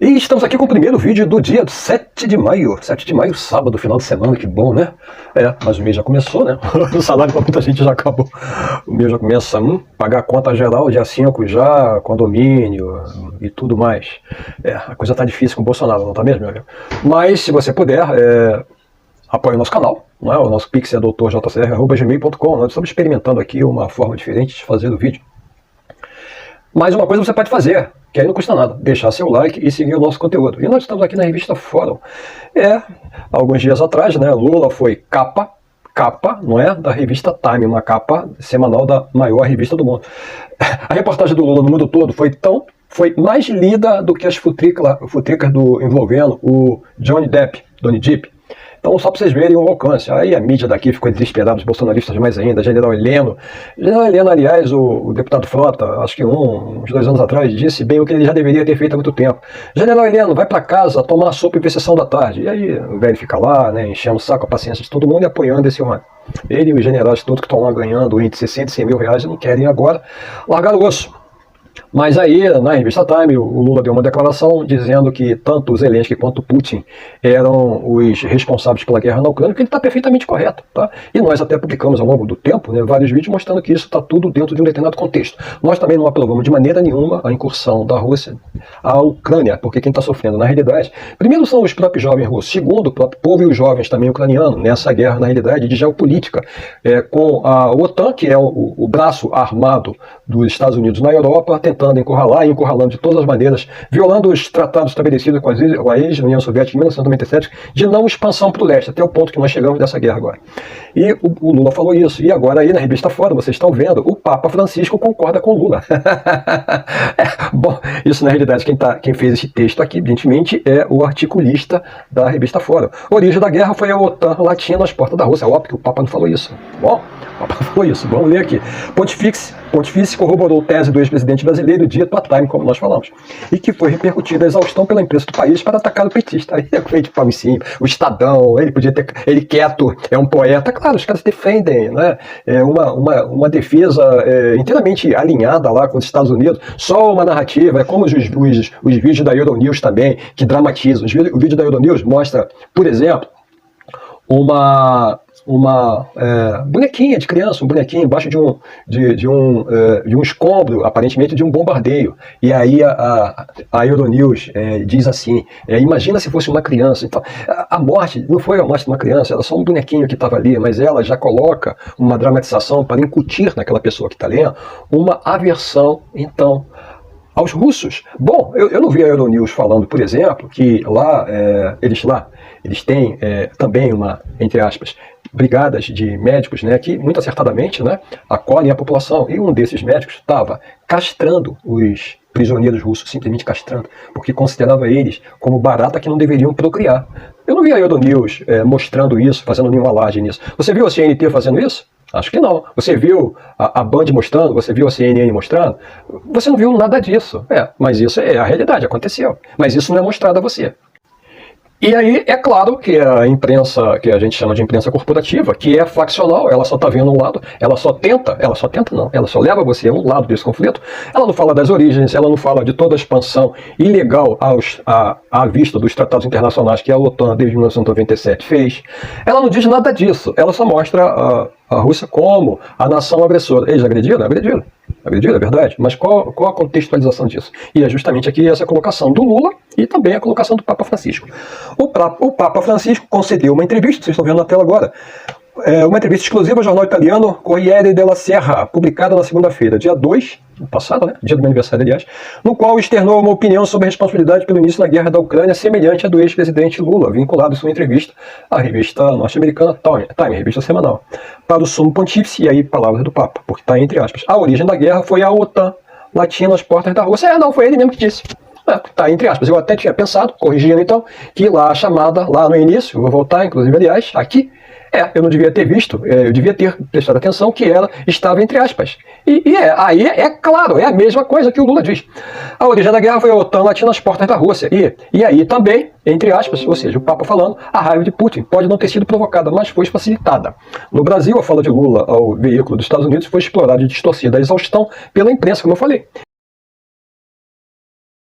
E estamos aqui com o primeiro vídeo do dia 7 de maio. 7 de maio, sábado, final de semana, que bom, né? Mas o mês já começou, né? O salário para muita gente já acabou. O mês já começa a pagar a conta geral, dia 5 já, condomínio e tudo mais. A coisa tá difícil com o Bolsonaro, não tá mesmo, meu amigo? Mas, se você puder, apoie o nosso canal. Não é? O nosso pix é doutorjcr@gmail.com. Nós estamos experimentando aqui uma forma diferente de fazer o vídeo. Mas uma coisa você pode fazer, que aí não custa nada, deixar seu like e seguir o nosso conteúdo. E nós estamos aqui na revista Fórum. Alguns dias atrás, né, Lula foi capa, não é, da revista Time, uma capa semanal da maior revista do mundo. A reportagem do Lula no mundo todo foi mais lida do que as futricas envolvendo o Johnny Depp. Então, só para vocês verem o alcance. Aí a mídia daqui ficou desesperada, os bolsonaristas mais ainda, General Heleno. General Heleno, aliás, o deputado Frota, acho que uns 2 anos atrás, disse bem o que ele já deveria ter feito há muito tempo. General Heleno, vai para casa tomar sopa e ver sessão da tarde. E aí o velho fica lá, né, enchendo o saco, a paciência de todo mundo e apoiando esse homem. Ele e os generais todos que estão lá ganhando entre 60 e 100 mil reais e não querem agora largar o osso. Mas aí, na revista Time, o Lula deu uma declaração dizendo que tanto o Zelensky quanto o Putin eram os responsáveis pela guerra na Ucrânia, que ele está perfeitamente correto. Tá? E nós até publicamos ao longo do tempo, né, vários vídeos mostrando que isso está tudo dentro de um determinado contexto. Nós também não aprovamos de maneira nenhuma a incursão da Rússia à Ucrânia, porque quem está sofrendo, na realidade, primeiro são os próprios jovens russos, segundo, o próprio povo e os jovens também ucranianos, nessa guerra, na realidade, de geopolítica, com a OTAN, que é o braço armado dos Estados Unidos na Europa, tentando encurralar e encurralando de todas as maneiras, violando os tratados estabelecidos com a ex-União Soviética em 1997, de não expansão para o leste, até o ponto que nós chegamos dessa guerra agora. E o Lula falou isso, e agora aí na revista Fórum, vocês estão vendo, o Papa Francisco concorda com o Lula. Bom, isso na realidade, quem fez esse texto aqui, evidentemente, é o articulista da revista Fórum. A origem da guerra foi a OTAN latina às portas da Rússia. É óbvio que o Papa não falou isso. Bom, o Papa falou isso, vamos ler aqui. Pontifício corroborou tese do ex-presidente brasileiro dito a Time, como nós falamos, e que foi repercutida a exaustão pela imprensa do país para atacar o petista. Aí é de pau em cima, o Estadão, ele quieto, é um poeta. Claro, os caras defendem, né, uma defesa inteiramente alinhada lá com os Estados Unidos, só uma narrativa, é como os vídeos da Euronews também, que dramatizam. O vídeo da Euronews mostra, por exemplo, uma bonequinha de criança, um bonequinho embaixo de um escombro, aparentemente de um bombardeio. E aí a Euronews diz assim, imagina se fosse uma criança. Então, a morte não foi a morte de uma criança, era só um bonequinho que estava ali, mas ela já coloca uma dramatização para incutir naquela pessoa que está lendo uma aversão, então, aos russos. Bom, eu não vi a Euronews falando, por exemplo, que eles têm também entre aspas, brigadas de médicos, né, que muito acertadamente, né, acolhem a população. E um desses médicos estava castrando os prisioneiros russos, simplesmente castrando, porque considerava eles como barata que não deveriam procriar. Eu não vi a Euronews mostrando isso, fazendo nenhuma alarde nisso. Você viu a CNT fazendo isso? Acho que não. Você viu a Band mostrando? Você viu a CNN mostrando? Você não viu nada disso. Mas isso é a realidade, aconteceu. Mas isso não é mostrado a você. E aí, é claro que a imprensa, que a gente chama de imprensa corporativa, que é faccional, ela só está vendo um lado, ela só leva você a um lado desse conflito, ela não fala das origens, ela não fala de toda a expansão ilegal à vista dos tratados internacionais que a OTAN desde 1997 fez. Ela não diz nada disso, ela só mostra a Rússia como a nação agressora. Eles agrediram? Agrediram. Agrediram, é verdade. Mas qual a contextualização disso? E é justamente aqui essa colocação do Lula e também a colocação do Papa Francisco. O Papa Francisco concedeu uma entrevista, vocês estão vendo na tela agora, uma entrevista exclusiva ao jornal italiano Corriere della Sera, publicada na segunda-feira, dia 2, passado, né? Dia do meu aniversário, aliás, no qual externou uma opinião sobre a responsabilidade pelo início da guerra da Ucrânia semelhante à do ex-presidente Lula, vinculado em sua entrevista à revista norte-americana Time, revista semanal, para o Sumo Pontífice, e aí palavras do Papa, porque está entre aspas. A origem da guerra foi a OTAN latina às portas da Rússia. Não, foi ele mesmo que disse. Tá entre aspas. Eu até tinha pensado, corrigindo então, que lá a chamada, lá no início, vou voltar, inclusive, aliás, aqui, eu não devia ter visto, eu devia ter prestado atenção que ela estava entre aspas. Aí é claro, é a mesma coisa que o Lula diz. A origem da guerra foi a OTAN latina às portas da Rússia. E aí também, entre aspas, ou seja, o Papa falando, a raiva de Putin pode não ter sido provocada, mas foi facilitada. No Brasil, a fala de Lula ao veículo dos Estados Unidos foi explorada e distorcida a exaustão pela imprensa, como eu falei.